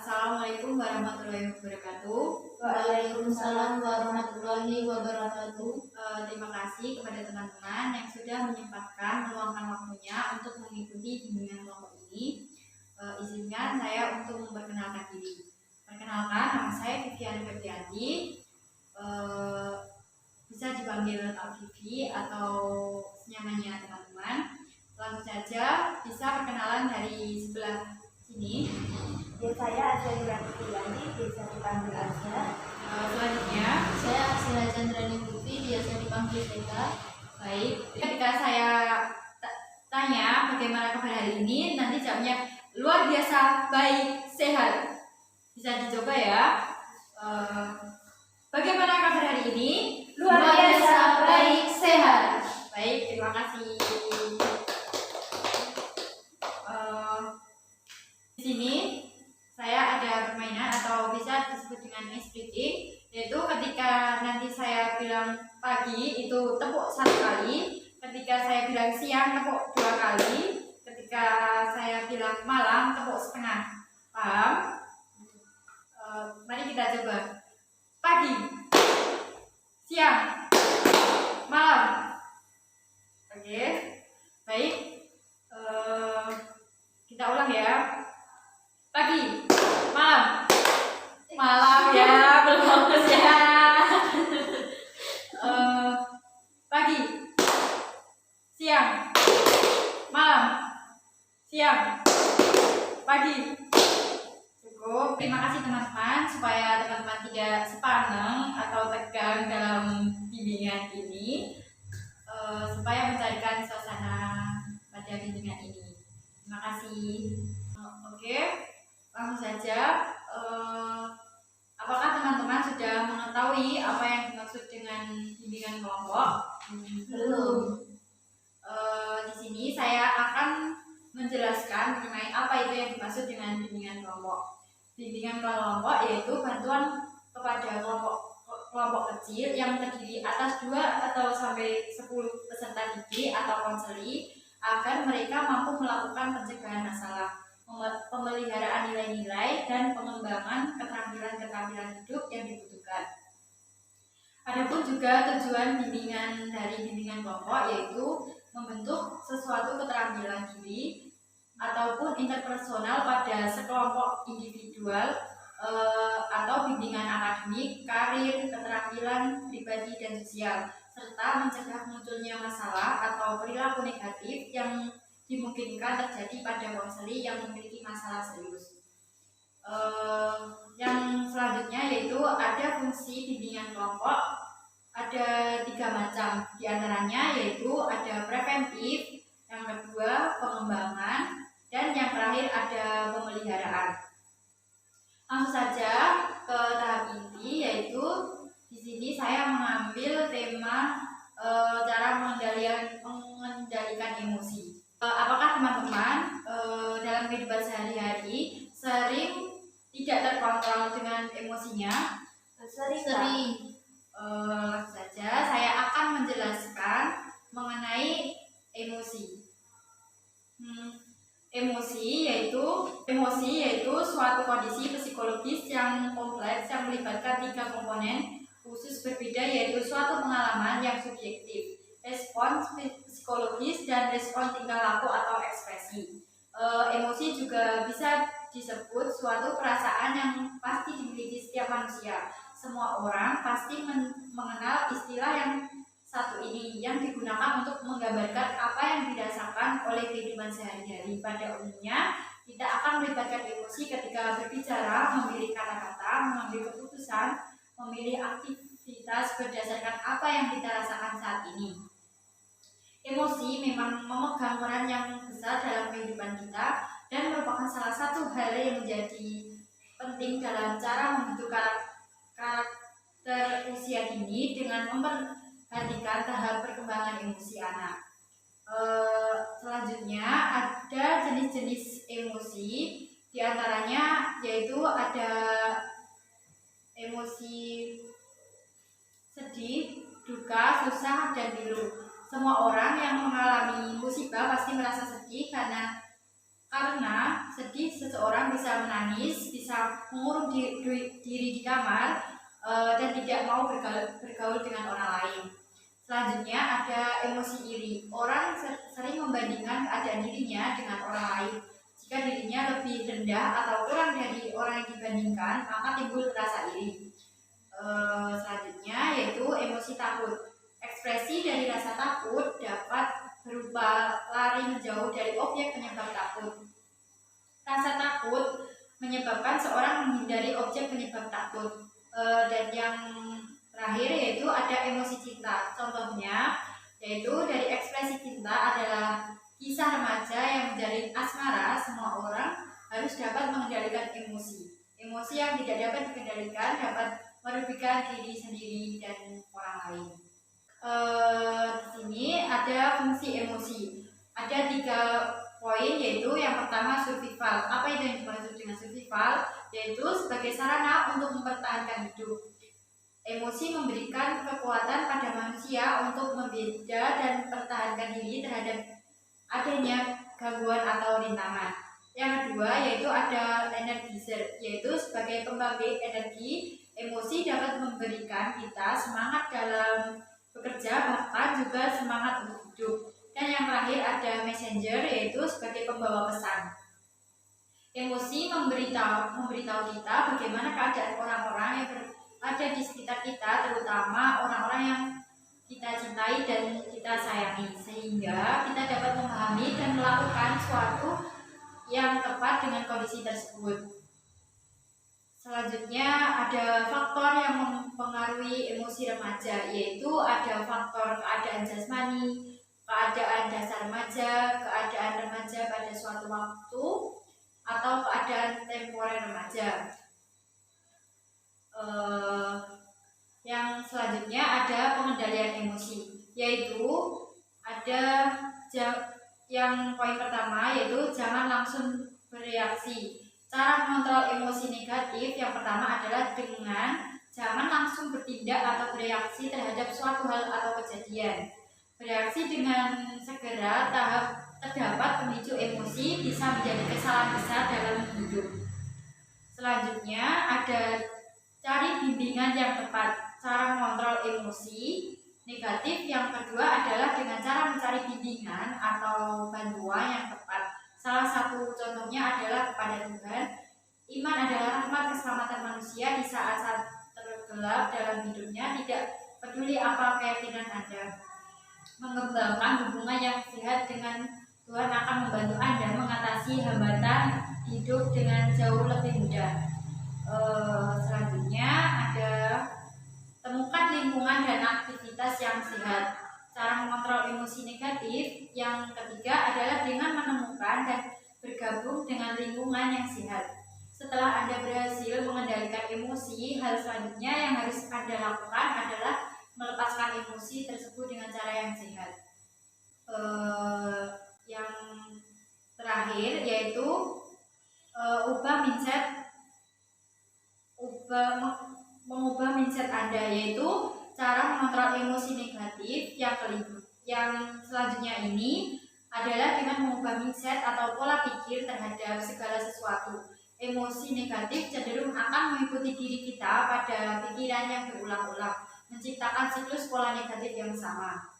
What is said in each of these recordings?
Assalamualaikum warahmatullahi wabarakatuh. Waalaikumsalam warahmatullahi wabarakatuh. Terima kasih kepada teman-teman yang sudah menyempatkan meluangkan waktunya untuk mengikuti bimbingan kelompok ini. Izinkan saya untuk memperkenalkan diri. Perkenalkan, nama saya Vivian Febrianti. Bisa dipanggil Vivi atau senyamannya teman-teman. Langsung saja bisa perkenalan dari sebelah sini. Ya, saya Azza Fitriani, biasa dipanggil Azza. Selanjutnya, Saya Aksila Chandrani Putri, biasa dipanggil Teta. baik. Ketika saya tanya bagaimana kabar hari ini, nanti jawabnya luar biasa, baik, sehat. Bisa dicoba ya. Bagaimana kabar hari ini? Luar biasa, baik, sehat. Baik, terima kasih. Di sini saya ada permainan atau bisa disebut dengan ice breathing, yaitu ketika nanti saya bilang pagi itu tepuk 1 kali, ketika saya bilang siang tepuk 2 kali, ketika saya bilang malam tepuk setengah. Paham? Mari kita coba. Pagi, siang, malam. Oke, baik. Kita ulang ya. Pagi, malam, ya, belum fokus ya. Pagi, siang, malam, siang, pagi. Cukup. Terima kasih teman-teman, supaya teman-teman tidak sepaneng atau tegang dalam bimbingan ini, supaya mencarikan suasana pada bimbingan ini. Terima kasih. Oke, langsung saja. Apakah teman-teman sudah mengetahui apa yang dimaksud dengan bimbingan kelompok? Belum. Di sini saya akan menjelaskan mengenai apa itu yang dimaksud dengan bimbingan kelompok. Bimbingan kelompok yaitu bantuan kepada kelompok kecil yang terdiri atas 2 atau sampai 10 peserta didik atau konseli agar mereka mampu melakukan pencegahan masalah, pemeliharaan nilai-nilai, dan pengembangan keterampilan-keterampilan hidup yang dibutuhkan. Adapun juga tujuan bimbingan dari bimbingan kelompok yaitu membentuk sesuatu keterampilan diri ataupun interpersonal pada sekelompok individual atau bimbingan akademik, karir, keterampilan pribadi dan sosial, serta mencegah munculnya masalah atau perilaku negatif yang dimungkinkan terjadi pada konseli yang memiliki masalah serius. Yang selanjutnya yaitu ada fungsi bimbingan kelompok, ada 3 macam, diantaranya yaitu ada preventif, yang kedua pengembangan, dan yang terakhir ada pemeliharaan. Langsung saja ke tahap inti, yaitu di sini saya mengambil tema cara mengendalikan emosi. Apakah teman-teman dalam kehidupan sehari-hari sering tidak terkontrol dengan emosinya? Sering. Langsung saja saya akan menjelaskan mengenai emosi. Emosi yaitu suatu kondisi psikologis yang kompleks yang melibatkan 3 komponen khusus berbeda, yaitu suatu pengalaman yang subjektif, respon psikologis, dan respon tingkah laku atau ekspresi. Emosi juga bisa disebut suatu perasaan yang pasti dimiliki setiap manusia. Semua orang pasti mengenal istilah yang satu ini yang digunakan untuk menggambarkan apa yang dirasakan oleh kehidupan sehari-hari. Pada umumnya, kita akan melibatkan emosi ketika berbicara, memilih kata-kata, mengambil keputusan, memilih aktivitas berdasarkan apa yang kita rasakan saat ini. Emosi memang memegang peran yang besar dalam kehidupan kita dan merupakan salah satu hal yang menjadi penting dalam cara membentuk karakter usia dini dengan memperhatikan tahap perkembangan emosi anak. Selanjutnya ada jenis-jenis emosi, diantaranya yaitu ada emosi sedih, duka, susah, dan pilu. Semua orang yang mengalami musibah pasti merasa sedih karena Karena sedih seseorang bisa menangis, bisa mengurung diri di kamar, dan tidak mau bergaul dengan orang lain. Selanjutnya ada emosi iri. Orang sering membandingkan keadaan dirinya dengan orang lain. Jika dirinya lebih rendah atau kurang dari orang yang dibandingkan, maka timbul rasa iri. Selanjutnya yaitu emosi takut. Ekspresi dari rasa takut dapat berupa lari menjauh dari objek penyebab takut. Rasa takut menyebabkan seorang menghindari objek penyebab takut. Dan yang terakhir yaitu ada emosi cinta. Contohnya yaitu dari ekspresi cinta adalah kisah remaja yang menjalin asmara. Semua orang harus dapat mengendalikan emosi. Emosi yang tidak dapat dikendalikan dapat merugikan diri sendiri dan orang lain. Di sini ada fungsi emosi. Ada 3 poin, yaitu yang pertama survival. Apa itu yang dimaksud dengan survival? Yaitu sebagai sarana untuk mempertahankan hidup. Emosi memberikan kekuatan pada manusia untuk membeda dan mempertahankan diri terhadap adanya gangguan atau rintangan. Yang kedua yaitu ada energizer, yaitu sebagai pembangkit energi. Emosi dapat memberikan kita semangat dalam bekerja, bahkan juga semangat untuk hidup. Dan yang terakhir ada messenger, yaitu sebagai pembawa pesan. Emosi memberitahu kita bagaimana keadaan orang-orang yang ada di sekitar kita, terutama orang-orang yang kita cintai dan kita sayangi, sehingga kita dapat memahami dan melakukan sesuatu yang tepat dengan kondisi tersebut. Selanjutnya ada faktor yang mempengaruhi emosi remaja, yaitu ada faktor keadaan jasmani, keadaan dasar remaja, keadaan remaja pada suatu waktu, atau keadaan temporer remaja. Yang selanjutnya ada pengendalian emosi, yaitu ada yang poin pertama yaitu jangan langsung bereaksi. Cara mengontrol emosi negatif yang pertama adalah dengan jangan langsung bertindak atau bereaksi terhadap suatu hal atau kejadian. Bereaksi dengan segera terdapat pemicu emosi bisa menjadi kesalahan besar dalam hidup. Selanjutnya ada cari bimbingan yang tepat. Cara mengontrol emosi negatif yang kedua adalah dengan cara mencari bimbingan atau bantuan yang tepat. Salah satu contohnya adalah kepada Tuhan. Iman adalah rahmat keselamatan manusia di saat-saat tergelap dalam hidupnya. Tidak peduli apa keyakinan Anda. Mengembangkan hubungan yang sehat dengan Tuhan akan membantu Anda mengatasi hambatan hidup dengan jauh lebih mudah. Selanjutnya ada temukan lingkungan dan aktivitas yang sehat. Cara mengontrol emosi negatif yang ketiga adalah dengan menemukan dan bergabung dengan lingkungan yang sehat. Setelah Anda berhasil mengendalikan emosi, hal selanjutnya yang harus Anda lakukan adalah melepaskan emosi tersebut dengan cara yang sehat. Yang terakhir yaitu mengubah mindset Anda, yaitu cara mengontrol emosi negatif. Yang selanjutnya ini adalah dengan mengubah mindset atau pola pikir terhadap segala sesuatu. Emosi negatif cenderung akan mengikuti diri kita pada pikiran yang berulang-ulang, menciptakan siklus pola negatif yang sama.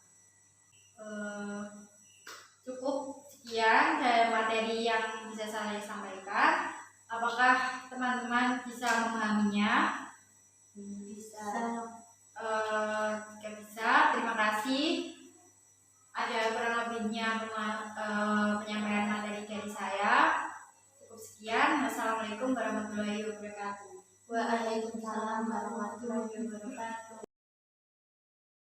Cukup sekian dari materi yang bisa saya sampaikan. Apakah teman-teman bisa memahaminya? Bisa. Jika bisa, terima kasih. Ada kurang lebihnya penyampaian materi dari saya. Cukup sekian. Wassalamualaikum warahmatullahi wabarakatuh. Waalaikumsalam warahmatullahi wabarakatuh.